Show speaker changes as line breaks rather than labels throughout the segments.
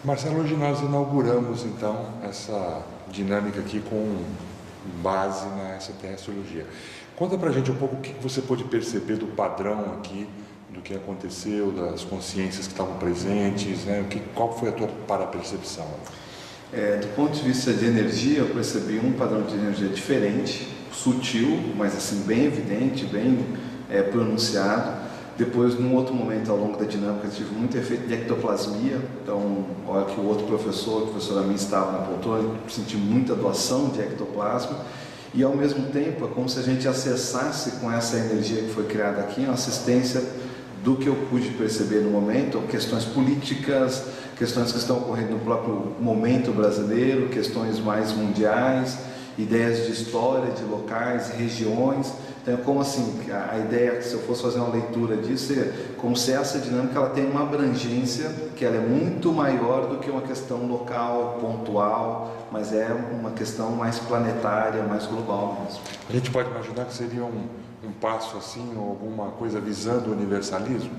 Marcelo, hoje nós inauguramos então essa dinâmica aqui com base na extraterrestriologia. Conta pra gente um pouco o que você pôde perceber do padrão aqui, do que aconteceu, das consciências que estavam presentes, né? Qual foi a tua parapercepção?
Do ponto de vista de energia, eu percebi um padrão de energia diferente, sutil, mas assim bem evidente, bem pronunciado. Depois, num outro momento ao longo da dinâmica, eu tive muito efeito de ectoplasmia. Então, a hora que o outro professor, a professora minha, estava na poltrona, eu senti muita doação de ectoplasma. E ao mesmo tempo, é como se a gente acessasse com essa energia que foi criada aqui, uma assistência do que eu pude perceber no momento, questões políticas, questões que estão ocorrendo no próprio momento brasileiro, questões mais mundiais, ideias de história, de locais, regiões. Então, como assim, a ideia, se eu fosse fazer uma leitura disso, é como se essa dinâmica ela tem uma abrangência, que ela é muito maior do que uma questão local, pontual, mas é uma questão mais planetária, mais global mesmo.
A gente pode imaginar que seria um passo assim, ou alguma coisa visando o universalismo?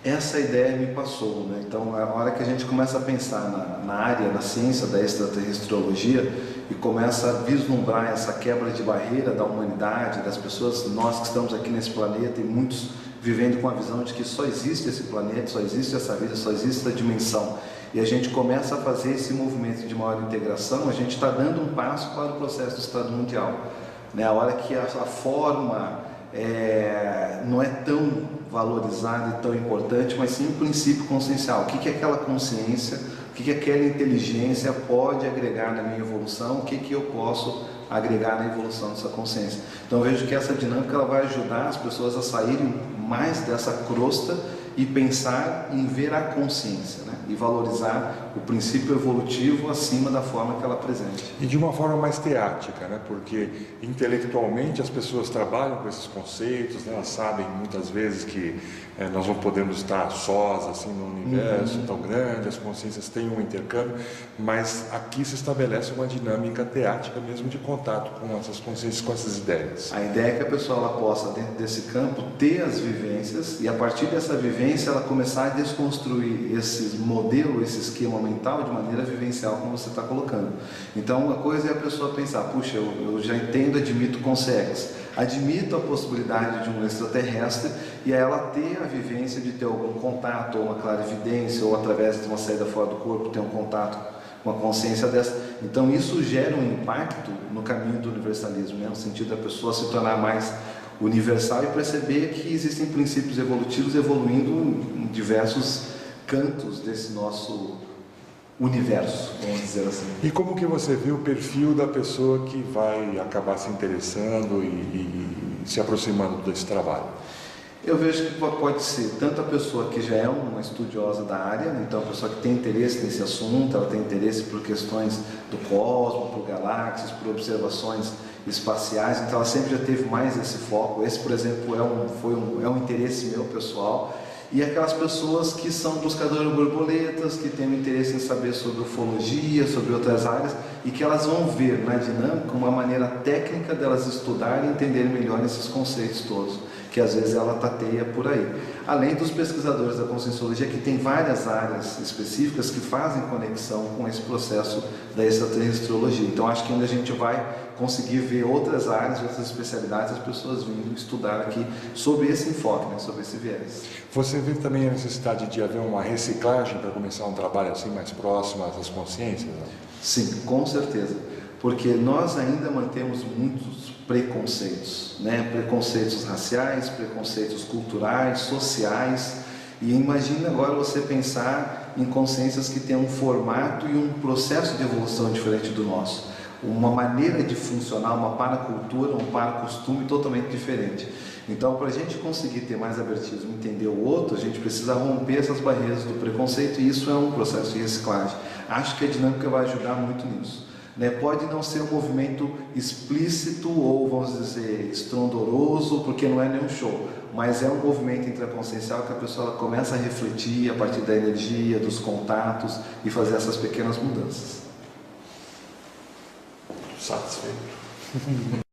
Essa ideia me passou, né? Então, a hora que a gente começa a pensar na área, na ciência da extraterrestriologia e começa a vislumbrar essa quebra de barreira da humanidade, das pessoas, nós que estamos aqui nesse planeta e muitos vivendo com a visão de que só existe esse planeta, só existe essa vida, só existe essa dimensão, e a gente começa a fazer esse movimento de maior integração, a gente está dando um passo para o processo do Estado Mundial, né? A hora que a forma não é tão valorizada e tão importante, mas sim um princípio consciencial. O que é aquela consciência, o que aquela inteligência pode agregar na minha evolução, o que eu posso agregar na evolução dessa consciência. Então eu vejo que essa dinâmica ela vai ajudar as pessoas a saírem mais dessa crosta e pensar em ver a consciência, né? E valorizar o princípio evolutivo acima da forma que ela apresenta.
E de uma forma mais teática, né? Porque intelectualmente as pessoas trabalham com esses conceitos, né? Elas sabem muitas vezes que nós não podemos estar sós assim no universo tão grande, as consciências têm um intercâmbio, mas aqui se estabelece uma dinâmica teática mesmo de contato com essas consciências, com essas ideias.
A ideia é que a pessoa ela possa, dentro desse campo, ter as vivências e a partir dessa vivência ela começar a desconstruir esse modelo, esse esquema mental de maneira vivencial, como você está colocando. Então, uma coisa é a pessoa pensar, puxa, eu já entendo, admito conceitos, admito a possibilidade de um extraterrestre e aí ela ter a vivência de ter algum contato, ou uma clarividência, ou através de uma saída fora do corpo, ter um contato com a consciência dessa. Então, isso gera um impacto no caminho do universalismo, né? No sentido da pessoa se tornar mais universal e perceber que existem princípios evolutivos evoluindo em diversos cantos desse nosso universo, vamos dizer assim.
E como que você viu o perfil da pessoa que vai acabar se interessando e se aproximando desse trabalho?
Eu vejo que pode ser tanto a pessoa que já é uma estudiosa da área, então a pessoa que tem interesse nesse assunto, ela tem interesse por questões do cosmos, por galáxias, por observações espaciais, então ela sempre já teve mais esse foco. Esse, por exemplo, é um interesse meu pessoal. E aquelas pessoas que são buscadoras de borboletas, que têm um interesse em saber sobre ufologia, sobre outras áreas, e que elas vão ver na dinâmica uma maneira técnica delas estudarem e entenderem melhor esses conceitos todos, que às vezes ela tateia por aí. Além dos pesquisadores da conscienciologia, que tem várias áreas específicas que fazem conexão com esse processo da extraterrestriologia. Então acho que ainda a gente vai conseguir ver outras áreas, outras especialidades, as pessoas vindo estudar aqui sobre esse enfoque, né, sobre esse viés.
Você vê também a necessidade de haver uma reciclagem para começar um trabalho assim mais próximo a essas consciências? Né?
Sim, com certeza, porque nós ainda mantemos muitos preconceitos, né? Preconceitos raciais, preconceitos culturais, sociais, e imagine agora você pensar em consciências que têm um formato e um processo de evolução diferente do nosso, uma maneira de funcionar, uma paracultura, um paracostume totalmente diferente. Então, para a gente conseguir ter mais abertismo, entender o outro, a gente precisa romper essas barreiras do preconceito, e isso é um processo de reciclagem. Acho que a dinâmica vai ajudar muito nisso. Né? Pode não ser um movimento explícito ou, vamos dizer, estrondoroso, porque não é nenhum show, mas é um movimento intraconsciencial que a pessoa começa a refletir a partir da energia, dos contatos e fazer essas pequenas mudanças.
Satisfeito.